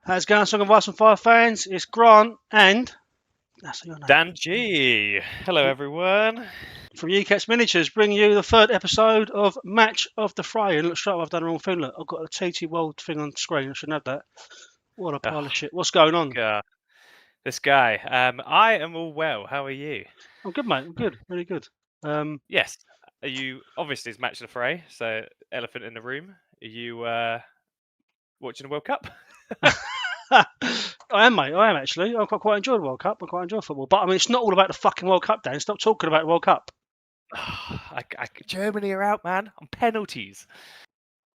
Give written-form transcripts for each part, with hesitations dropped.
How's it going, Song of Ice and Fire fans? It's Grant and that's your name. Dan-G. Hello, everyone. From UCATS Miniatures, bringing you the third episode of Match of the Frey. And look, straight away, I've done the wrong thing. Look, I've got a TT World thing on screen. I shouldn't have that. What a pile of shit. What's going on? This guy. I am all well. How are you? I'm good, mate. I'm good. Really good. Yes. Are you obviously it's Match of the Frey, so elephant in the room. Are you watching the World Cup? I am, mate. I am actually. I quite enjoy the World Cup. I quite enjoy football. But I mean, it's not all about the fucking World Cup, Dan. Stop talking about the World Cup. Germany are out, man, on penalties.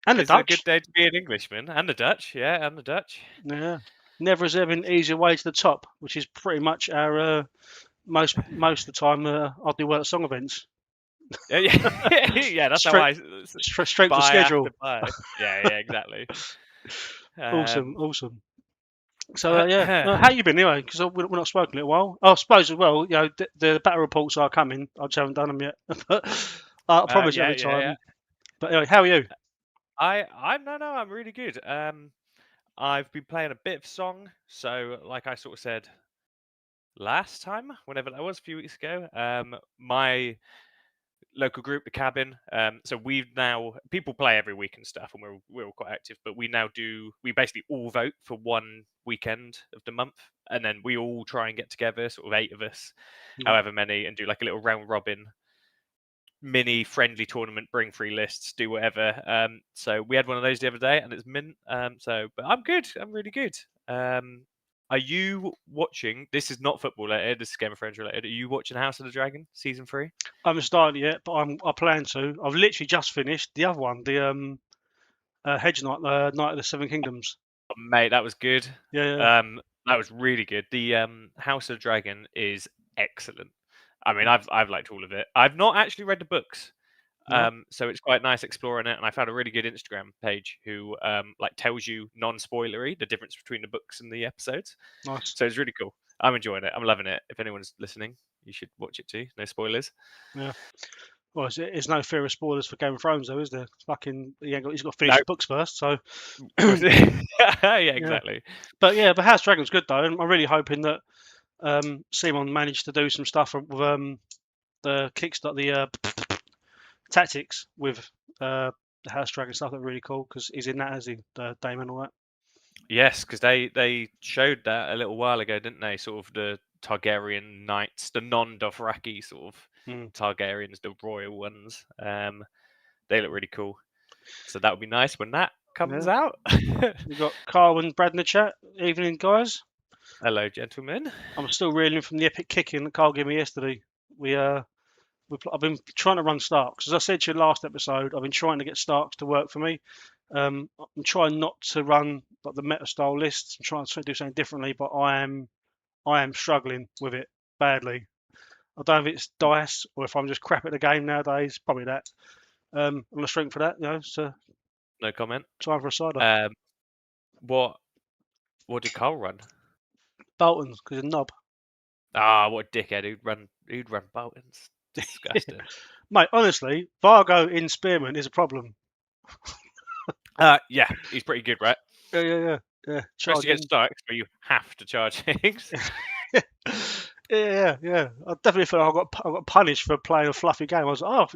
And the Dutch. It's a good day to be an Englishman. And the Dutch, yeah, and the Dutch. Yeah. Never has there been an easier way to the top, which is pretty much our most of the time I do well at song events. Yeah, that's how I straight to schedule. Yeah, exactly. Awesome. So yeah, how you been anyway? Because we're not spoken in a while. I suppose as well, you know, the battle reports are coming. I just haven't done them yet. I promise every time. Yeah. But anyway, how are you? I'm really good. I've been playing a bit of song, so like I sort of said last time, whenever that was, a few weeks ago, my local group, the Cabin. So people play every week and stuff, and we're all quite active. But we basically all vote for one weekend of the month, and then we all try and get together, sort of 8 of us, however many, and do like a little round robin mini friendly tournament, bring 3 lists, do whatever. So we had one of those the other day, and it's mint. But I'm good. I'm really good. Are you watching? This is not football related. This is Game of Thrones related. Are you watching House of the Dragon season 3? I haven't started yet, but I plan to. I've literally just finished the other one, the Hedge Knight, Night of the Seven Kingdoms. Oh, mate, that was good. Yeah. That was really good. The House of the Dragon is excellent. I mean, I've liked all of it. I've not actually read the books, so it's quite nice exploring it. And I found a really good Instagram page who like tells you non-spoilery the difference between the books and the episodes. Nice. So it's really cool. I'm enjoying it. I'm loving it. If anyone's listening, you should watch it too. No spoilers. Yeah. Well, there's no fear of spoilers for Game of Thrones, though, is there? He's got to finish the books first, so. Yeah, exactly. But House of Dragon's good though, and I'm really hoping that CMON managed to do some stuff with the Kickstart, the tactics with the House of Dragon stuff. That's really cool because he's in that, as he Daemon and all that. Yes, because they showed that a little while ago, didn't they? Sort of the Targaryen knights, the non-Dothraki sort of Targaryens, the royal ones. They look really cool. So that would be nice when that comes out. We've got Carl and Brad in the chat. Evening, guys. Hello, gentlemen. I'm still reeling from the epic kicking that Carl gave me yesterday. I've been trying to run Starks. As I said to you last episode, I've been trying to get Starks to work for me. I'm trying not to run like the meta style lists. I'm trying to do something differently, but I am struggling with it badly. I don't know if it's dice or if I'm just crap at the game nowadays. Probably that. I'm gonna strength for that, you know. So no comment. Time for a cider. What did Carl run? Boltons, because he's a knob. What a dickhead! Who'd run Boltons? Disgusting. Mate, honestly, Vargo in Spearman is a problem. Yeah, he's pretty good, right? Yeah. Tries to get Starks, but you have to charge things. Yeah. I definitely feel like I got punished for playing a fluffy game. I was like,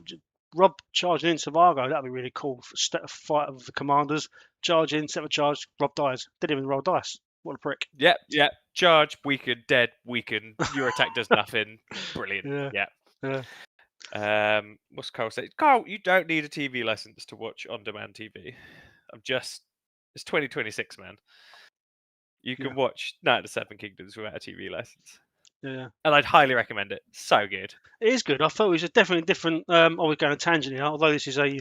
Rob charging into Vargo, that'd be really cool. Fight of the commanders, charge in, set a charge, Rob dies. Didn't even roll dice. What a prick. Yeah. Charge, weaken, dead, weaken. Your attack does nothing. Brilliant. Yeah. What's Carl saying? Carl, you don't need a TV license to watch on-demand TV. It's 2026, man. You can watch Night of the Seven Kingdoms without a TV license. Yeah. And I'd highly recommend it. So good. It is good. I thought it was definitely different. We're going to tangent here, although this is a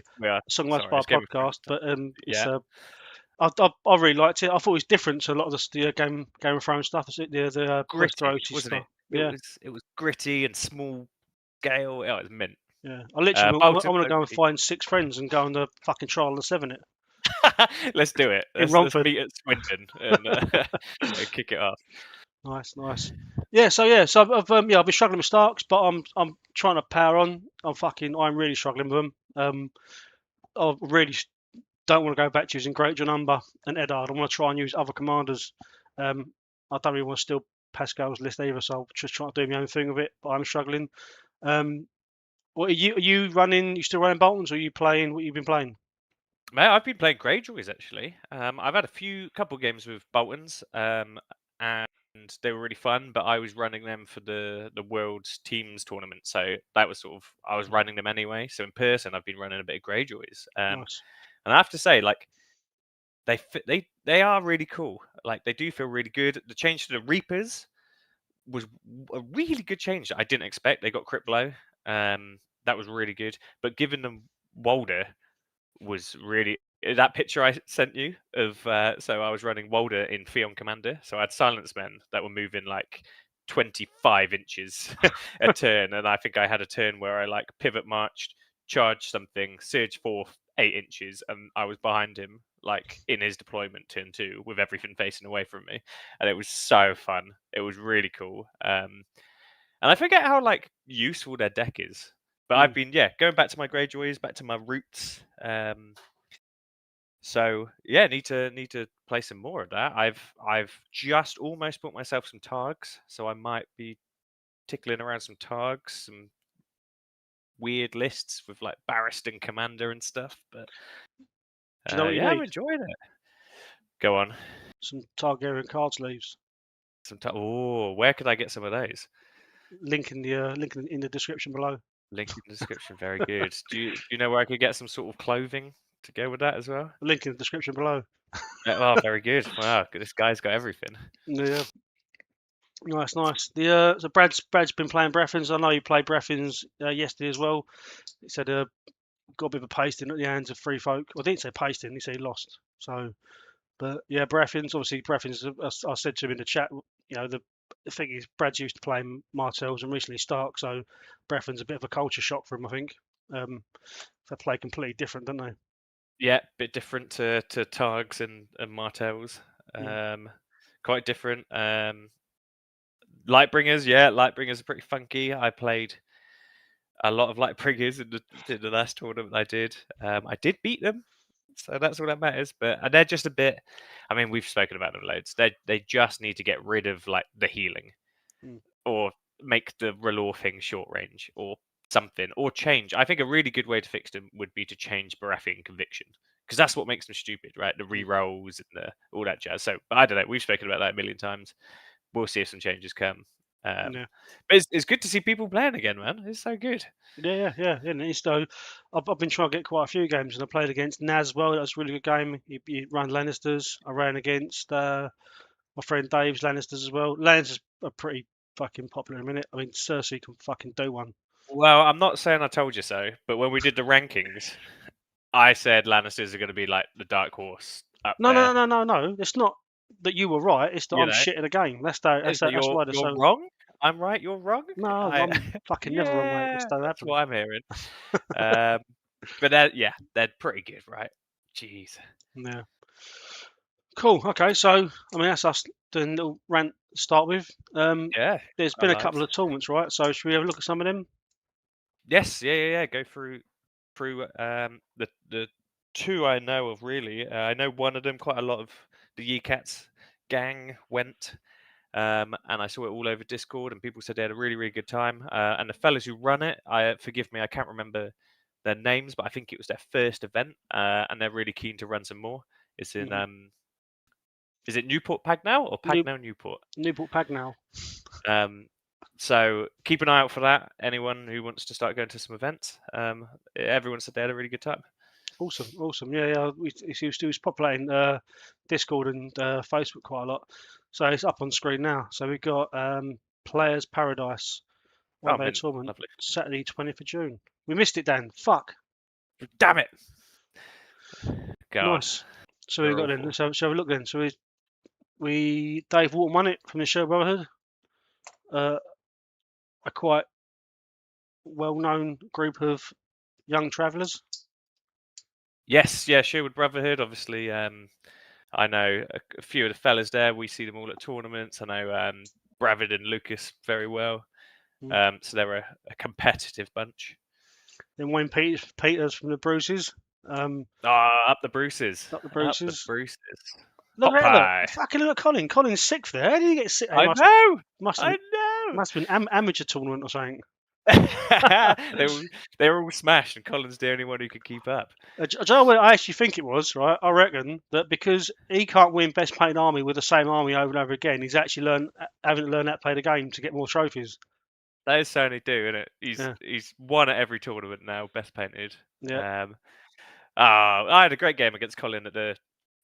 Song Life Bar podcast. But I really liked it. I thought it was different to a lot of the Game of Thrones stuff. The gritty, wasn't it? It was gritty and small scale. Oh, it was mint. Yeah, I literally I want to go and find 6 friends and go on the fucking Trial of the 7 it. Let's do it. Let's meet at Swindon and kick it off. Nice. Yeah, so I've been struggling with Starks, but I'm trying to power on. I'm really struggling with them. I've really don't want to go back to using Great John Umber and Eddard. I want to try and use other commanders. I don't really want to steal Pascal's list either, so I'm just trying to do my own thing with it. But I'm struggling. What are you running? You still running Boltons, or are you playing? What you've been playing? Mate, I've been playing Greyjoys actually. I've had a couple games with Boltons, and they were really fun. But I was running them for the World's Teams tournament, so that was sort of I was running them anyway. So in person, I've been running a bit of Greyjoys, Nice. and I have to say, like they are really cool. Like they do feel really good. The change to the Reapers was a really good change that I didn't expect. They got crit blow. That was really good. But giving them Walder was really that picture I sent you of so I was running Walder in Theon Commander, so I had silence men that were moving like 25 inches a turn, and I think I had a turn where I like pivot marched, charged something, surge forth 8 inches, and I was behind him like in his deployment turn 2 with everything facing away from me, and it was so fun. It was really cool. And I forget how like useful their deck is. But I've been going back to my Greyjoys, back to my roots. So yeah, need to play some more of that. I've just almost bought myself some Targs, so I might be tickling around some Targs, some weird lists with like Barristan Commander and stuff. But Do you know what you yeah, I'm need? enjoying it. Go on. Some Targaryen card sleeves. Oh, where could I get some of those? Link in the description below. Link in the description. Very good. Do you know where I could get some sort of clothing to go with that as well? Link in the description below. Oh, very good. Wow, this guy's got everything. Yeah. Nice. So Brad's been playing Breffins. I know you played Breffins yesterday as well. He said got a bit of a pasting at the hands of Free Folk. Well, I didn't say pasting. He said he lost. So, but yeah, Breffins. Obviously, Breffins. I said to him in the chat. You know, the thing is, Brad's used to playing Martells and recently Stark. So, Breffins a bit of a culture shock for him. I think. They play completely different, don't they? Yeah, bit different to Targs and Martells. Quite different. Lightbringers, yeah, Lightbringers are pretty funky. I played a lot of Lightbringers in the last tournament I did. I did beat them, so that's all that matters. But they're just a bit. I mean, we've spoken about them loads. They just need to get rid of like the healing, or make the R'hllor thing short range, or something, or change. I think a really good way to fix them would be to change Baratheon Conviction, because that's what makes them stupid, right? The re-rolls and all that jazz. So, but I don't know. We've spoken about that a million times. We'll see if some changes come. Yeah. But it's good to see people playing again, man. It's so good. Yeah. And it's though I've been trying to get quite a few games, and I played against Naz as well. That was a really good game. He ran Lannisters. I ran against my friend Dave's Lannisters as well. Lannisters are pretty fucking popular in a minute. I mean, Cersei can fucking do one. Well, I'm not saying I told you so, but when we did the rankings, I said Lannisters are going to be like the dark horse up No. there. It's not that you were right. It's that You I'm know, shit at the game. That's why they're you're so. wrong. I'm right. You're wrong. No, I'm fucking never wrong, mate. That's Yeah, don't that's happen. what I'm hearing. But they're pretty good, right? Jeez. Yeah. Cool. Okay, so I mean that's us doing a little rant to start with. Yeah. There's Our been a lives. couple of tournaments, right? So should we have a look at some of them? Yes. Yeah. Go through the two I know of really. I know one of them. Quite a lot of the Yecats gang went. And I saw it all over Discord, and people said they had a really, really good time. And the fellas who run it, forgive me, I can't remember their names, but I think it was their first event, and they're really keen to run some more. It's in, is it Newport Pagnell or Pagnell Newport? Newport Pagnell. So keep an eye out for that. Anyone who wants to start going to some events, everyone said they had a really good time. Awesome. Yeah. He was populating Discord and Facebook quite a lot. So it's up on screen now. So we've got Players Paradise one day tournament, lovely. Saturday 20th of June. We missed it, Dan. Fuck. Damn it. Nice. So we got then. So shall we look then? So we Dave Walton won it from the Show Brotherhood. A quite well-known group of young travellers. Yes, Sherwood Brotherhood. Obviously, I know a few of the fellas there. We see them all at tournaments. I know Bravid and Lucas very well. So they're a competitive bunch. Then Wayne Peters from the Bruises. Up the Bruces. Not the Up the Bruces. Bruces. Look Hot at look. pie. Fucking look at Colin. Colin's sixth there. How did he get sixth? He I know. must I have know. must have been amateur tournament or something. they were all smashed, and Colin's the only one who could keep up. Do you know what I actually think it was? Right, I reckon that because he can't win best painted army with the same army over and over again, he's actually having to learn how to play the game to get more trophies. They certainly do, innit? Yeah, He's won at every tournament now, best painted. yeah, I had a great game against Colin at the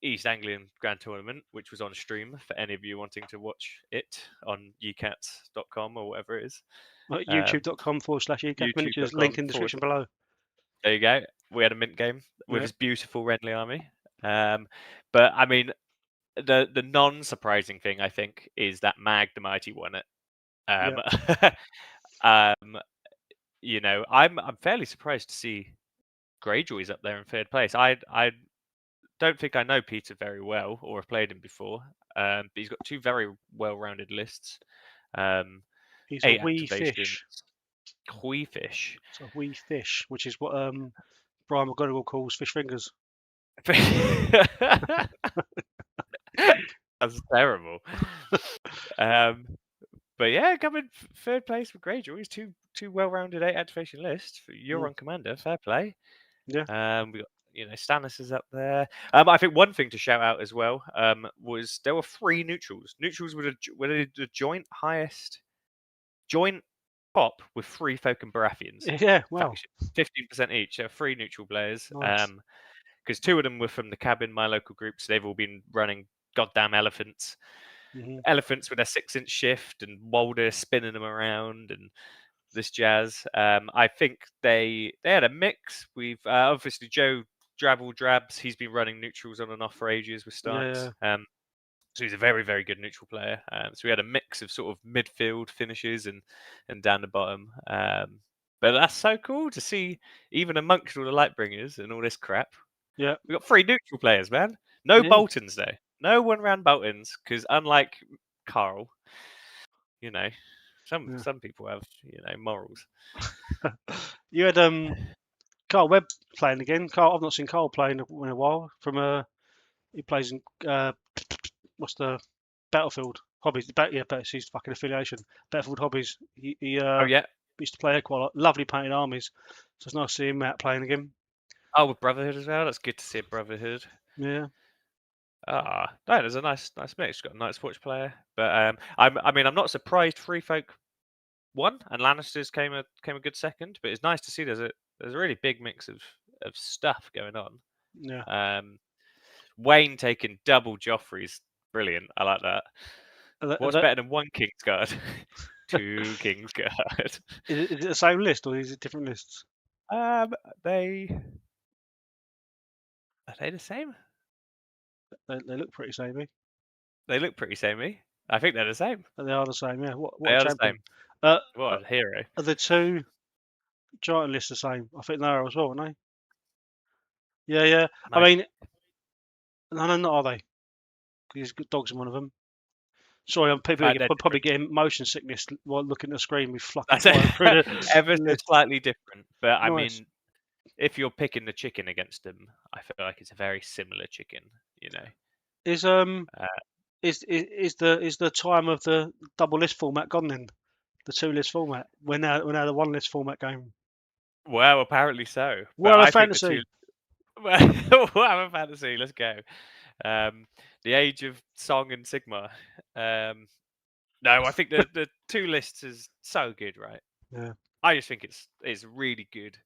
East Anglian Grand Tournament, which was on stream for any of you wanting to watch it on ucats.com or whatever it is. YouTube.com/ECAT miniatures. YouTube.com Link in description below. There you go. We had a mint game with Yeah. his beautiful Renly army. But I mean, the non-surprising thing I think is that Mag the Mighty won it. You know, I'm fairly surprised to see Greyjoy's up there in third place. I don't think I know Peter very well or have played him before, but he's got two very well-rounded lists. He's 8 a wee activations. fish. Wee fish. It's a wee fish, which is what Brian McGonagall calls fish fingers. That's terrible. But yeah, coming third place for Greyjoy. He's two well-rounded 8 activation lists. You're on Commander, fair play. Yeah. We got Stannis is up there. I think one thing to shout out as well was there were 3 neutrals. Neutrals were the joint top with 3 folk and Baratheons. Yeah, wow. 15% each. So 3 neutral players. Nice. Because 2 of them were from the cabin, my local group, so they've all been running goddamn elephants. Elephants with their 6-inch shift and Walder spinning them around and this jazz. I think they had a mix. We've obviously Joe Drabs. He's been running neutrals on and off for ages with Starks. Yeah. So he's a very, very good neutral player. So we had a mix of sort of midfield finishes and down the bottom. But that's so cool to see, even amongst all the Lightbringers and all this crap. Yeah. We got 3 neutral players, man. No Boltons though. No one ran Boltons because unlike Carl, you know, some people have morals. You had Carl Webb playing again. Carl, I've not seen Carl playing in a while. He plays in what's the Battlefield Hobbies? That's his fucking affiliation. Battlefield Hobbies. He used to play quite a lot. Lovely painted armies. So it's nice to see him out playing again. Oh, with Brotherhood as well. That's good to see a Brotherhood. Yeah. No, there's a nice mix. He's got a nice Watch player, but I'm not surprised Free Folk won and Lannisters came a good second. But it's nice to see there's a really big mix of stuff going on. Yeah. Wayne taking double Joffrey's brilliant. I like that. What's better than 1 Kingsguard? 2 Kingsguard. Is it the same list or is it different lists? Are they the same? They look pretty samey. They look pretty samey. I think they're the same. They are the same, yeah. What they a are champion. The same. What a hero. Are the 2 giant lists the same? I think they are as well, aren't they? Yeah. I mean, no, not are they? Because he's got dogs in one of them. Sorry, people are probably getting motion sickness while looking at the screen with fucking flying through ever so slightly different. But I mean, if you're picking the chicken against them, I feel like it's a very similar chicken. You know, is the time of the double list format gone then? The 2 list format. We're now the 1 list format game. Well, apparently so. Well, fantasy. Well, fantasy. Let's go. The age of Song and Sigma. No, I think the 2 lists is so good, right? Yeah. I just think it's a really good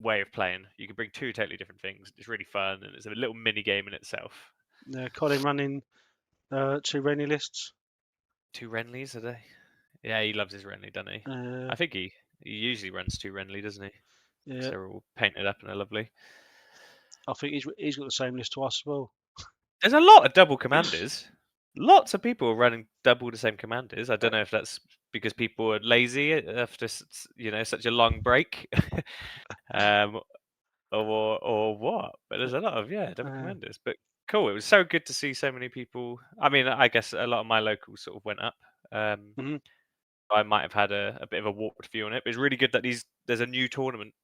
way of playing. You can bring 2 totally different things. It's really fun and it's a little mini game in itself. Yeah, Colin running 2 Renly lists. 2 Renlys, are they? Yeah, he loves his Renly, doesn't he? I think he usually runs 2 Renly, doesn't he? Yeah. They're all painted up and they're lovely. I think he's got the same list to us as well. There's a lot of double commanders. Lots of people are running double the same commanders. I don't know if that's because people are lazy after such a long break, or what. But there's a lot of double commanders. But cool, it was so good to see so many people. I mean, I guess a lot of my locals sort of went up. I might have had a bit of a warped view on it, but it's really good that there's a new tournament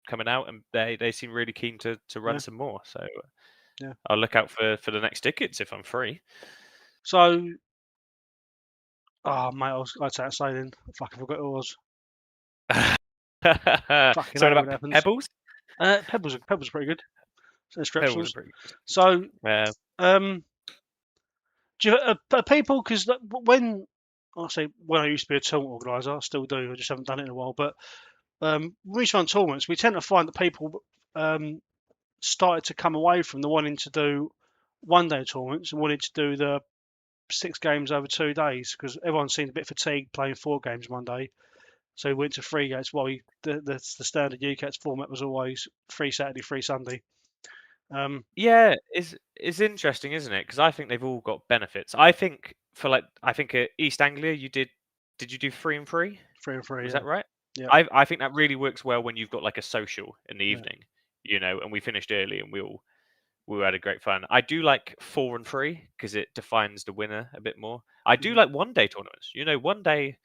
coming out, and they seem really keen to run Yeah. some more. So Yeah. I'll look out for the next tickets if I'm free. So, oh mate, I'd say then. Fucking forgot who it was. Fucking So what hate when about it happens. Pebbles? Pebbles are pretty good. So Pebbles are Strepsils. pretty good. So, do you, people, because when I used to be a tournament organizer, I still do. I just haven't done it in a while. But when we run tournaments, we tend to find that people started to come away from the wanting to do one-day tournaments and wanted to do the 6 games over 2 days because everyone seemed a bit fatigued playing 4 games one day. So we went to 3 games. Well, the standard UCATS format was always 3 Saturday, 3 Sunday. Yeah, it's interesting, isn't it? Because I think they've all got benefits. I think at East Anglia did you do 3 and 3? 3 and 3, Was yeah. that right? Yeah. I think that really works well when you've got like a social in the Yeah. evening, and we finished early and we had a great fun. I do like 4 and 3 because it defines the winner a bit more. I do like one-day tournaments. One day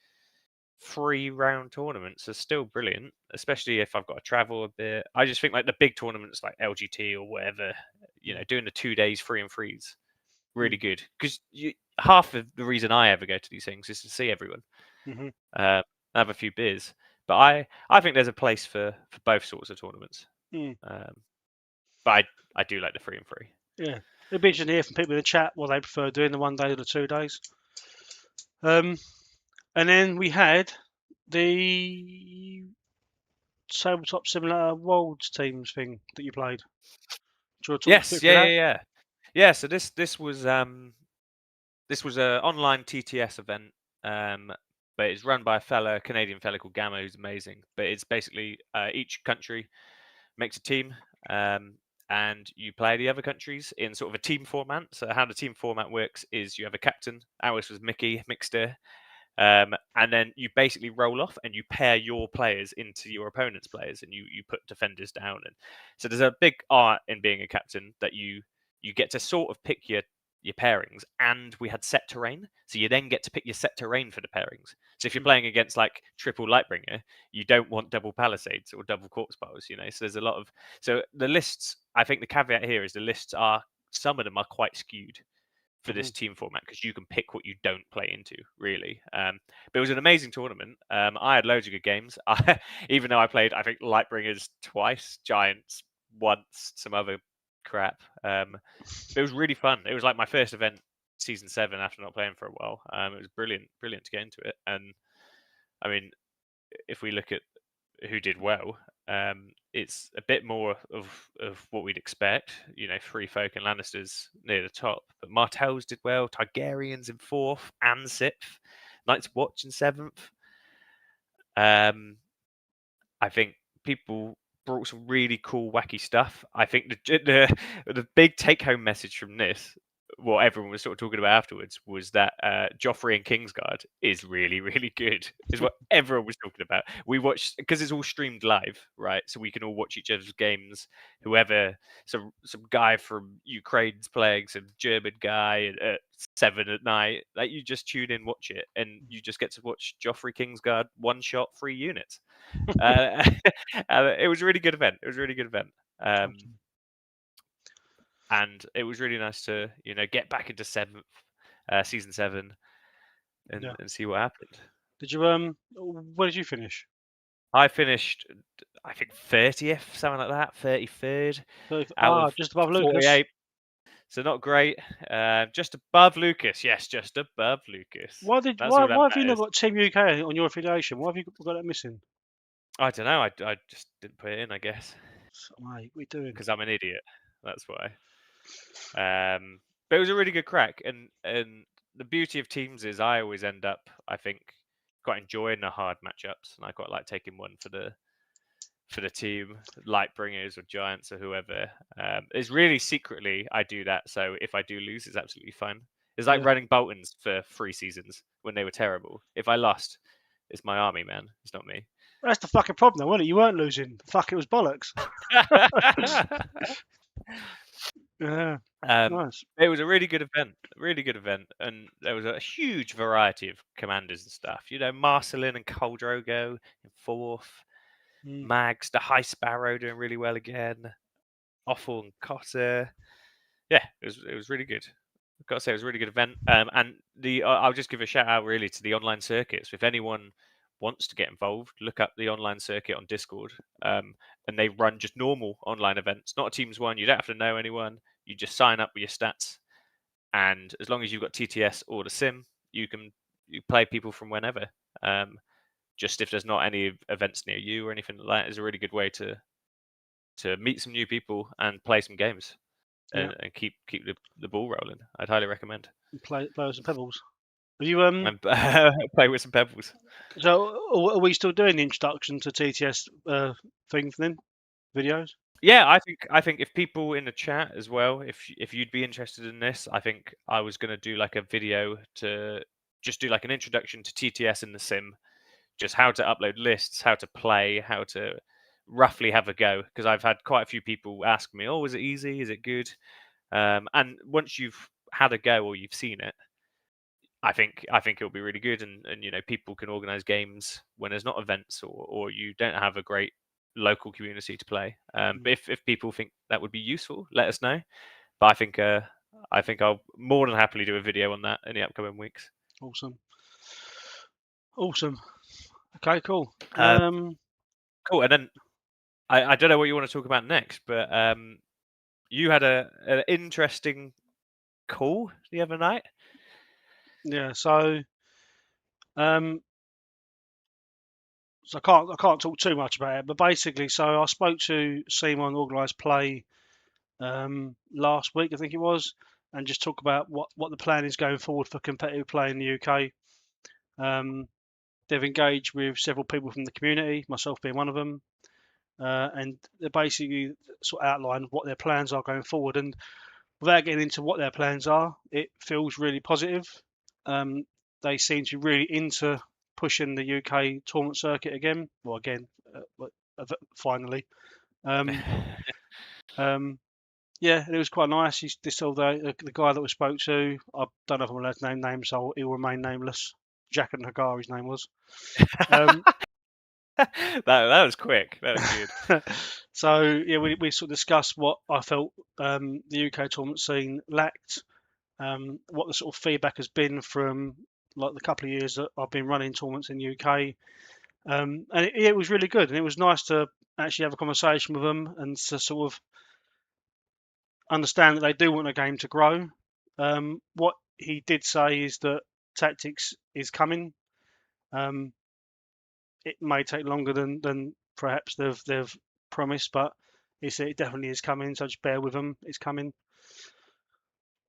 3-round tournaments are still brilliant, especially if I've got to travel a bit. I just think like the big tournaments like LGT or whatever, doing the 2 days 3 and 3s really good because half of the reason I ever go to these things is to see everyone, have a few beers. But I think there's a place for both sorts of tournaments. But I do like the 3 and 3. Yeah, it'd be interesting to hear from people in the chat what they prefer doing, the 1 day or the 2 days. And then we had the tabletop simulator worlds teams thing that you played. Do you want to talk a Yes, bit through that? yeah. So this was a online TTS event, but it's run by a Canadian fella called Gamma, who's amazing. But it's basically each country makes a team, and you play the other countries in sort of a team format. So how the team format works is you have a captain. Ours was Mickey Mixter. And then you basically roll off and you pair your players into your opponent's players, and you put defenders down. And so there's a big art in being a captain that you get to sort of pick your pairings, and we had set terrain, so you then get to pick your set terrain for the pairings. So if you're playing against like triple Lightbringer, you don't want double Palisades or double Corpse Bowls, So there's a lot of the lists. I think the caveat here is the lists are, some of them are quite skewed for this team format because you can pick what you don't play into, really. But it was an amazing tournament. I had loads of good games. Even though I played, I think, Lightbringers twice, Giants once, some other crap. But it was really fun. It was like my first event, season 7, after not playing for a while. It was brilliant to get into it. And I mean, if we look at who did well, it's a bit more of what we'd expect. Free Folk and Lannisters near the top, but Martells did well. Targaryens in 4th and 6th. Night's Watch in 7th. I think people brought some really cool, wacky stuff. I think the big take-home message from this, what everyone was sort of talking about afterwards, was that Joffrey and Kingsguard is really, really good. Is what everyone was talking about. We watched, because it's all streamed live, right? So we can all watch each other's games. Whoever, some guy from Ukraine's playing some German guy at 7 at night. Like, you just tune in, watch it, and you just get to watch Joffrey Kingsguard one shot, 3 units. It was a really good event. And it was really nice to get back into season 7 and see what happened. Did you where did you finish? I finished, I think, 30th, something like that, 33rd out of just above 48. Lucas. So not great. Just above Lucas. Yes, just above Lucas. Why have you not got Team UK on your affiliation? Why have you got that missing? I don't know. I just didn't put it in, I guess. Mate, what are you doing? Because I'm an idiot. That's why. But it was a really good crack, and the beauty of teams is I always end up, I think, quite enjoying the hard matchups, and I quite like taking one for the team, Lightbringers or Giants or whoever. It's really secretly I do that, so if I do lose, it's absolutely fine. It's like running Boltons for 3 seasons when they were terrible. If I lost, it's my army, man. It's not me. That's the fucking problem, though, wasn't it? You weren't losing. Fuck, it was bollocks. Yeah. Nice. It was a really good event, and there was a huge variety of commanders and stuff. Marcelin and Khal Drogo in 4th. Mags, the High Sparrow doing really well again. Offal and Cotter. Yeah, it was really good. I've got to say, it was a really good event. And I'll just give a shout out really to the online circuits. If anyone wants to get involved, look up the online circuit on Discord. And they run just normal online events, not a Teams one. You don't have to know anyone. You just sign up with your stats, and as long as you've got TTS or the sim, you play people from whenever. Just if there's not any events near you or anything like that, is a really good way to meet some new people and play some games. And keep the ball rolling. I'd highly recommend. Play with some pebbles. Have you And play with some pebbles. So are we still doing the introduction to TTS things then? Videos? Yeah, I think if people in the chat as well, if you'd be interested in this, I think I was going to do like a video to just do like an introduction to TTS in the sim, just how to upload lists, how to play, how to roughly have a go. Because I've had quite a few people ask me, "Oh, is it easy? Is it good?" And once you've had a go or you've seen it, I think it'll be really good, and people can organize games when there's not events or you don't have a great local community to play. But if people think that would be useful, let us know. But I think I'll more than happily do a video on that in the upcoming weeks. Awesome. Okay, cool. Cool. And then I don't know what you want to talk about next, but you had an interesting call the other night. Yeah. So I can't talk too much about it, but basically, so I spoke to CMON Organized Play last week, I think it was, and just talk about what the plan is going forward for competitive play in the UK. They've engaged with several people from the community, myself being one of them, and they basically sort of outlined what their plans are going forward. And without getting into what their plans are, it feels really positive. They seem to be really into pushing the UK tournament circuit again. Well, again, finally. Yeah, and it was quite nice. The guy that we spoke to, I don't know if I'm allowed to name names, so he'll remain nameless. Jack and Hagar, his name was. that was quick. That was good. So yeah, we sort of discussed what I felt the UK tournament scene lacked, what the sort of feedback has been from like the couple of years that I've been running tournaments in the UK, and it was really good, and it was nice to actually have a conversation with them and to sort of understand that they do want a game to grow. What he did say is that tactics is coming. It may take longer than perhaps they've promised, but he said it definitely is coming. So just bear with them; it's coming.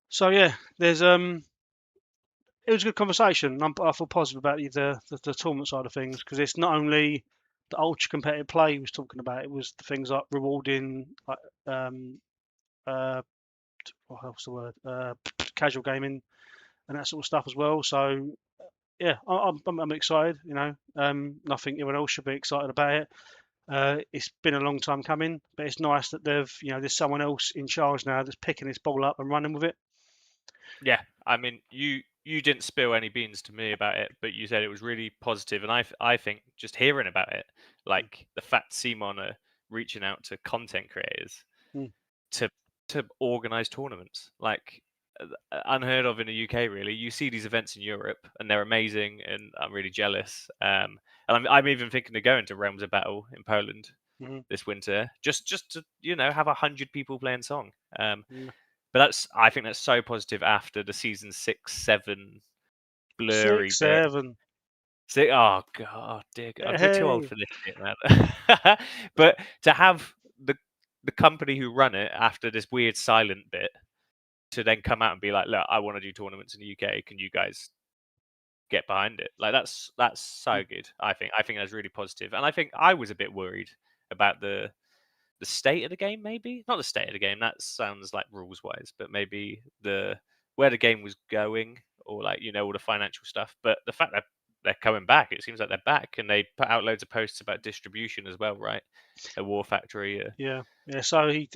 So yeah, there's it was a good conversation. I feel positive about the tournament side of things because it's not only the ultra competitive play he was talking about. It was the things like rewarding, like what's the word, casual gaming and that sort of stuff as well. So yeah, I'm excited. I think everyone else should be excited about it. It's been a long time coming, but it's nice that there's someone else in charge now that's picking this ball up and running with it. Yeah, I mean, you didn't spill any beans to me about it, but you said it was really positive, and I think just hearing about it, like the fact CMON are reaching out to content creators to organize tournaments, like unheard of in the UK. Really, you see these events in Europe, and they're amazing, and I'm really jealous. And I'm even thinking of going to Realms of Battle in Poland this winter, just to have 100 people playing Song. But I think that's so positive after the season 6, 7 blurry 6, bit. 7. Oh god, dear God. We're too old for this shit, man. But to have the company who run it after this weird silent bit to then come out and be like, look, I want to do tournaments in the UK. Can you guys get behind it? Like that's so good. I think that's really positive. And I think I was a bit worried about the state of the game, maybe not the state of the game. That sounds like rules wise, but maybe where the game was going, or like all the financial stuff. But the fact that they're coming back, it seems like they're back, and they put out loads of posts about distribution as well, right? A War Factory. Yeah. So he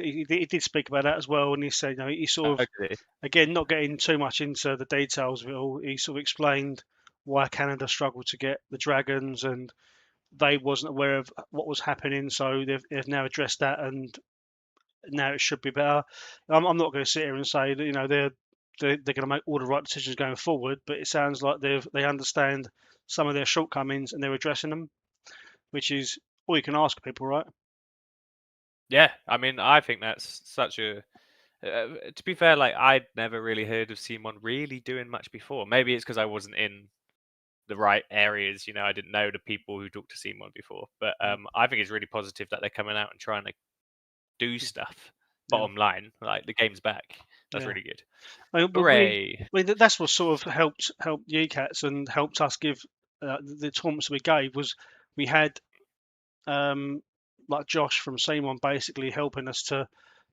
did speak about that as well, and he said, he sort of again not getting too much into the details of it all. He sort of explained why Canada struggled to get the Dragons and they wasn't aware of what was happening, so they've now addressed that, and now it should be better. I'm not going to sit here and say that they're going to make all the right decisions going forward, but it sounds like they understand some of their shortcomings and they're addressing them, which is all you can ask of people, right? Yeah, I mean, I think that's such a. To be fair, like I'd never really heard of CMON really doing much before. Maybe it's because I wasn't in the right areas. I didn't know the people who talked to CMON before. But I think it's really positive that they're coming out and trying to do stuff. Yeah. Bottom line, like the game's back. That's Yeah. really good. I mean, Hooray! that's what sort of helped UCATS and helped us give the tournaments we gave was we had like Josh from CMON basically helping us to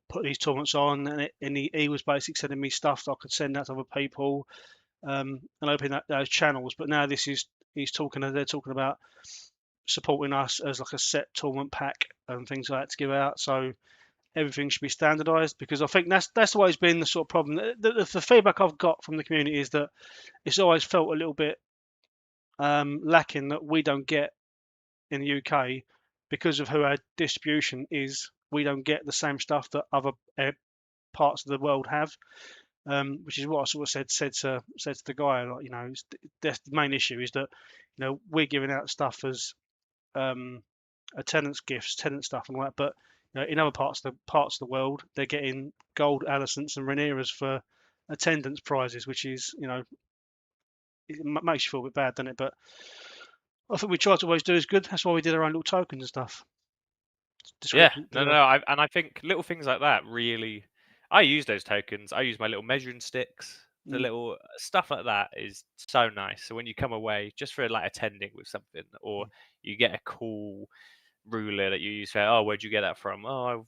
put these tournaments on, and he was basically sending me stuff that I could send out to other people and opening up those channels. But now they're talking about supporting us as like a set tournament pack and things like that to give out. So everything should be standardized, because I think that's always been the sort of problem. The feedback I've got from the community is that it's always felt a little bit lacking that we don't get in the UK because of who our distribution is. We don't get the same stuff that other parts of the world have, which is what I sort of said to the guy. Like, that's the main issue, is that we're giving out stuff as attendance gifts, tenant stuff, and all that. But in other parts of the world, they're getting gold Alicents and Rhaenyras for attendance prizes, which is it makes you feel a bit bad, doesn't it? But I think we try to always do is good. That's why we did our own little tokens and stuff. Yeah, no. I think little things like that really. I use those tokens. I use my little measuring sticks. The little stuff like that is so nice. So when you come away, just for like attending with something, or you get a cool ruler that you use for, oh, where'd you get that from? Oh,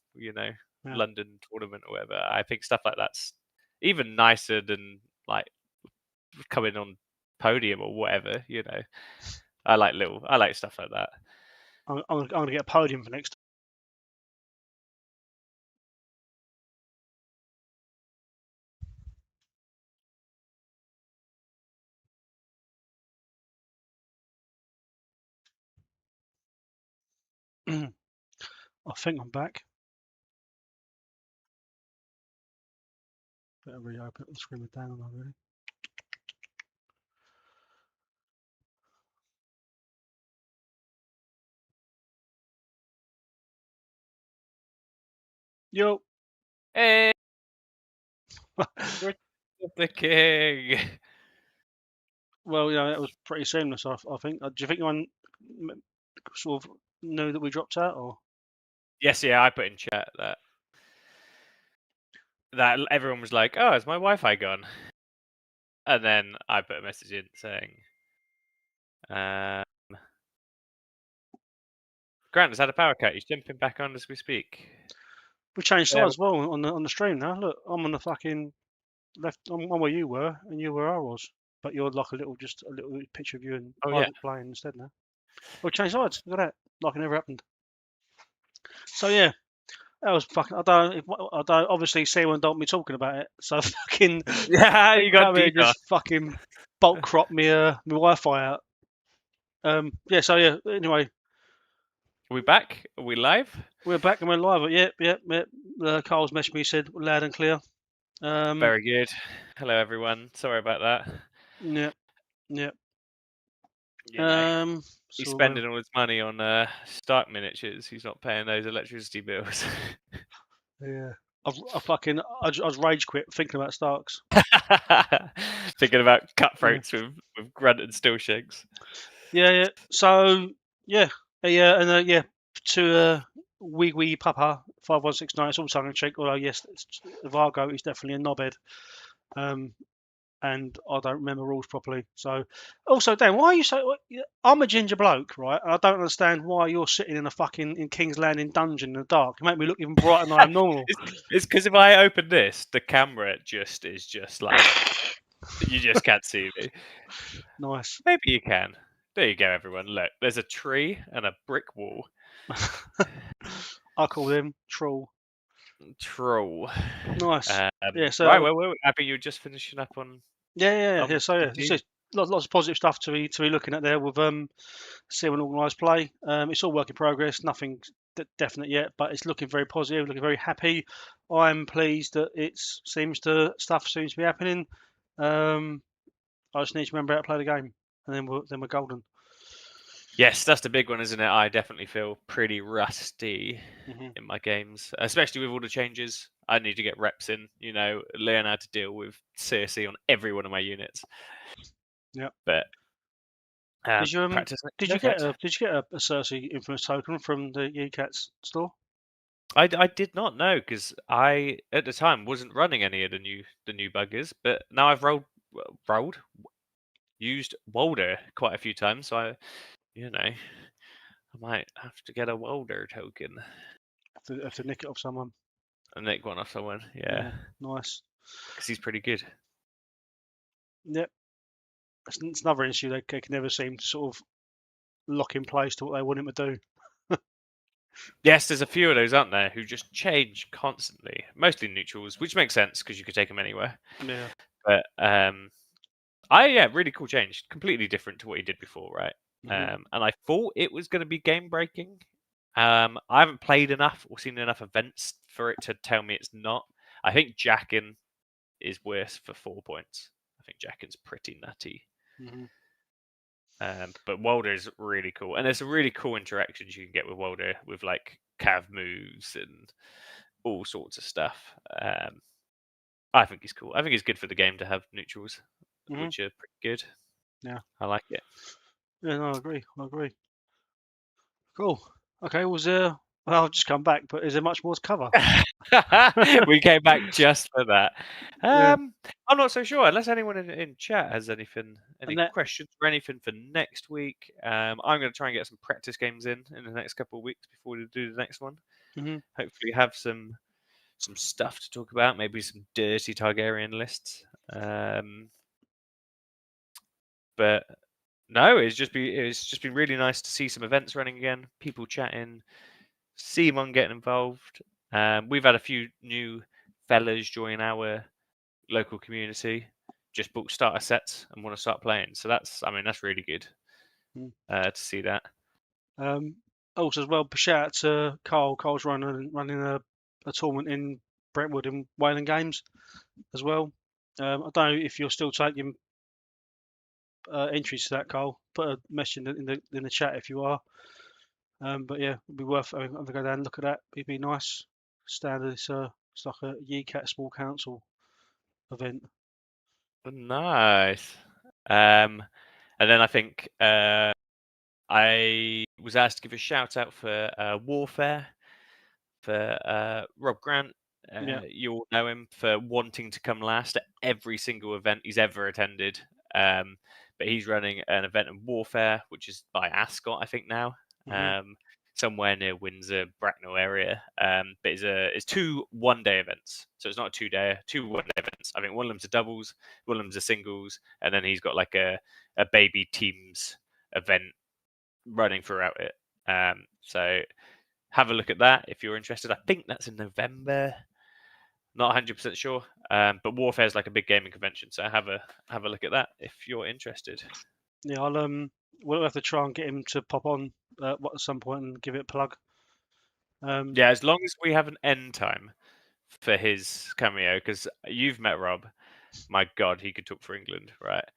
London tournament or whatever. I think stuff like that's even nicer than like coming on podium or whatever. I like stuff like that. I'm going to get a podium for next. I think I'm back. Better reopen the screen with Dan on already. Yo. Hey, the king. Well, that was pretty seamless. I think. Do you think anyone sort of knew that we dropped out, or? Yes, yeah, I put in chat that everyone was like, "Oh, is my Wi-Fi gone?" And then I put a message in saying, "Grant has had a power cut. He's jumping back on as we speak." We changed sides as well on the stream now. Look, I'm on the fucking left. I'm where you were, and you where I was. But you're like a little picture of you and Isaac playing instead now. We changed sides. Look at that. Like it never happened. So yeah, that was fucking. I don't. Obviously, CMON don't be talking about it. So fucking. Yeah, you got just fucking bulk crop me my Wi-Fi out. Yeah. So yeah. Anyway. Are we back? Are we live? We're back and we're live. Yep. Carl's messaged me, said loud and clear. Very good. Hello, everyone. Sorry about that. Yep. He's spending all his money on Stark miniatures. He's not paying those electricity bills. Yeah. I was rage quit thinking about Starks. Thinking about cutthroats with Grunt and Stillshanks. Yeah. So yeah, and to wee Papa 5169. It's all tongue in cheek. Although yes, Vargo is definitely a knobhead. And I don't remember rules properly. So, also, Dan, why are you so? I'm a ginger bloke, right? And I don't understand why you're sitting in a fucking in King's Landing dungeon in the dark. You make me look even brighter than I am normal. It's because if I open this, the camera is just like you just can't see me. Nice. Maybe you can. There you go, everyone. Look, there's a tree and a brick wall. I call them troll. Nice. So right, I think you were just finishing up on. Yeah. So lots of positive stuff to be looking at there with CMON Organised play. It's all work in progress, nothing definite yet, but it's looking very positive, looking very happy. I'm pleased that stuff seems to be happening. I just need to remember how to play the game, and then we're golden. Yes, that's the big one, isn't it? I definitely feel pretty rusty Mm-hmm. in my games, especially with all the changes. I need to get reps in, learn how to deal with CSC on every one of my units. Yeah. But practice did you get a Cersei Infamous token from the UCATS store? I did not know, because I at the time wasn't running any of the new buggers, but now I've used Walder quite a few times, so I might have to get a Walder token. Have to nick it off someone. And nick one off someone, yeah. Nice. Because he's pretty good. Yep. It's another issue. They can never seem to sort of lock in place to what they want him to do. Yes, there's a few of those, aren't there, who just change constantly. Mostly neutrals, which makes sense because you could take them anywhere. Yeah. But really cool change. Completely different to what he did before, right? Mm-hmm. And I thought it was going to be game breaking. I haven't played enough or seen enough events for it to tell me it's not. I think Jackin is worse for 4 points. I think Jackin's pretty nutty. Mm-hmm. But Walder is really cool, and there's some really cool interactions you can get with Walder, with like cav moves and all sorts of stuff. I think he's cool. I think it's good for the game to have neutrals, which are pretty good. Yeah, I like it. Yeah, no, I agree. Cool. Okay, well, I've just come back, but is there much more to cover? We came back just for that. Yeah. I'm not so sure, unless anyone in chat has any questions or anything for next week. I'm going to try and get some practice games in the next couple of weeks before we do the next one. Mm-hmm. Hopefully have some stuff to talk about, maybe some dirty Targaryen lists. But no, it's just been really nice to see some events running again, people chatting, CMON getting involved. We've had a few new fellas join our local community, just booked starter sets and want to start playing. So that's really good to see that. Also as well, shout out to Carl. Carl's running a tournament in Brentwood in Wayland Games as well. I don't know if you're still taking entries to that, Carl. Put a message in the chat if you are. But yeah, it'd be worth having to go down and look at that. It'd be nice. Standard, it's like a YCAT Small Council event. Nice. And then I think I was asked to give a shout out for Warfare for Rob Grant. You all know him for wanting to come last at every single event he's ever attended. But he's running an event in Warfare, which is by Ascot, I think now, somewhere near Windsor, Bracknell area. But it's 2 one-day events, so it's not a 2-day, 2 one-day events. I think one of them's a doubles, one of them's a singles, and then he's got like a baby teams event running throughout it. So have a look at that if you're interested. I think that's in November. Not 100% sure. But Warfare is like a big gaming convention, so have a look at that if you're interested. Yeah, we'll have to try and get him to pop on at some point and give it a plug. Yeah, as long as we have an end time for his cameo, because you've met Rob. My God, he could talk for England, right?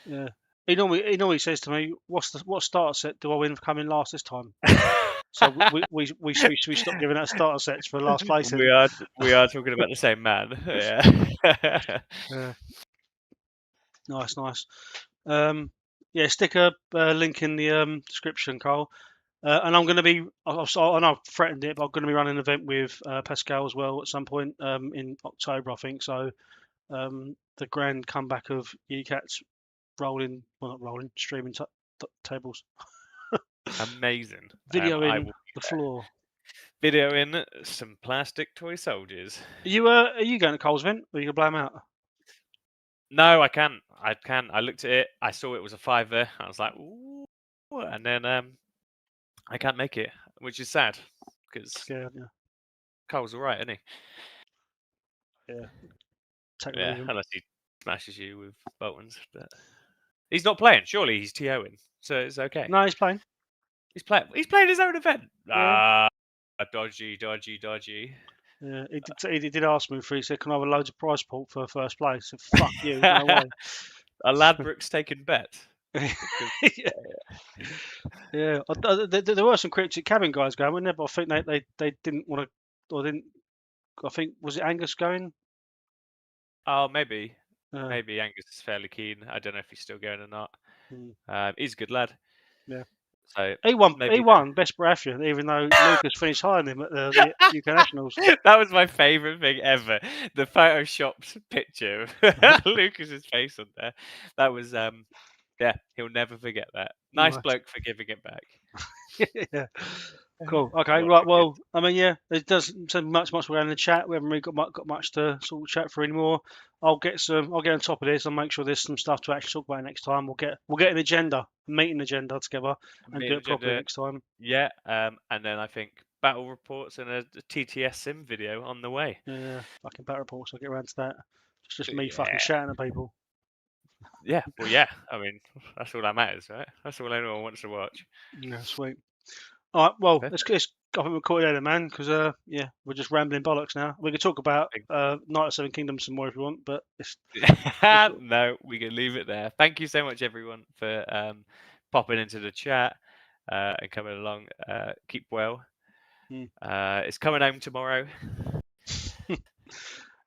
Yeah. He normally says to me, "What starter set do I win for coming last this time?" So we stopped giving out starter sets for last place. We are talking about the same man. Yeah. Nice. Yeah, stick a link in the description, Carl. And I'm going to be, I know I've threatened it, but I'm going to be running an event with Pascal as well at some point in October, I think. So the grand comeback of UCAT's streaming tables. Amazing. Videoing the floor. Videoing some plastic toy soldiers. Are you going to Cole's event? Or are you going to blow them out? No, I can. I looked at it. I saw it was a $5. I was like, ooh. And then I can't make it, which is sad because Cole's all right, isn't he? Yeah. Yeah, unless he smashes you with Boltons. But He's not playing. Surely he's TOing, so it's okay. No, he's playing. He's playing. He's playing his own event. Yeah. Dodgy. Yeah, he did ask me if he said, "Can I have a loads of prize pool for first place?" I said, "Fuck you, no way." A Ladbrokes taking bet. Yeah, there were some cryptic cabin guys going, weren't there? But I think they didn't want to, or didn't. I think was it Angus going? Oh, maybe. Uh, Maybe Angus is fairly keen. I don't know if he's still going or not. hmm, He's a good lad. yeah. So He won. maybe He won best Baratheon, even though Lucas finished higher than him at the UK Nationals. that was my favourite thing ever. The photoshopped picture of Lucas's face on there. That was yeah, he'll never forget that. Nice Nice. bloke for giving it back. Yeah. Cool. Okay. What Right. a Well, I mean, yeah, it doesn't seem much more in the chat. We haven't really got much to sort of chat for anymore. I'll get on top of this and make sure there's some stuff to actually talk about next time. We'll get an agenda, a meeting agenda together, and do it properly next time. Yeah. And then I think battle reports and a TTS sim video on the way. Yeah. Fucking battle reports. I'll get around to that. It's just me Yeah. fucking shouting at people. Yeah. Well, yeah. I mean, that's all that matters, right? That's all anyone wants to watch. Yeah. Sweet. All right. Well, Perfect. I think we'll call it there, man, because yeah, we're just rambling bollocks now. We could talk about Night of Seven Kingdoms some more if you want, but it's no, we can leave it there. Thank you so much, everyone, for popping into the chat and coming along. Keep well. It's coming home tomorrow.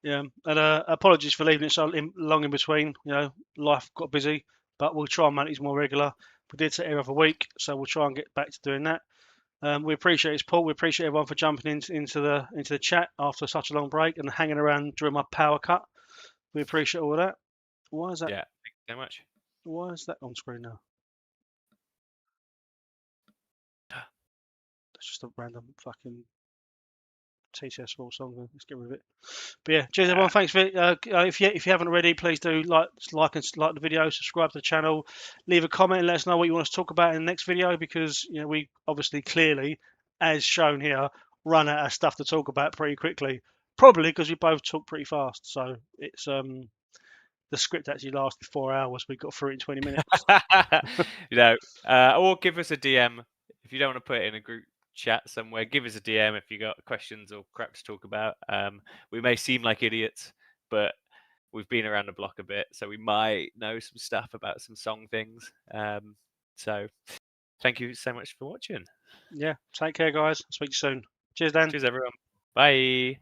Yeah, and apologies for leaving it so long in between. You know, life got busy, but we'll try and make these more regular. We did say every other week, so we'll try and get back to doing that. We appreciate it, Paul. We appreciate everyone for jumping into the chat after such a long break and hanging around during my power cut. We appreciate all of that. Why is that? Yeah, thank you so much. Why is that on screen now? That's just a random fucking TTS Raw song. Let's get rid of it. But yeah, cheers everyone. Thanks for it. If you haven't already, please do like the video, subscribe to the channel, leave a comment, and let us know what you want us to talk about in the next video, because you know we obviously clearly, as shown here, run out of stuff to talk about pretty quickly. Probably because we both talk pretty fast. So it's the script actually lasted 4 hours. We got through it in 20 minutes. You know, or give us a DM if you don't want to put it in a group chat somewhere. Give us a DM if you got questions or crap to talk about. We may seem like idiots, but we've been around the block a bit, so we might know some stuff about some song things. So thank you so much for watching. Yeah, take care, guys. Speak to you soon. Cheers, Dan. Cheers, everyone. Bye.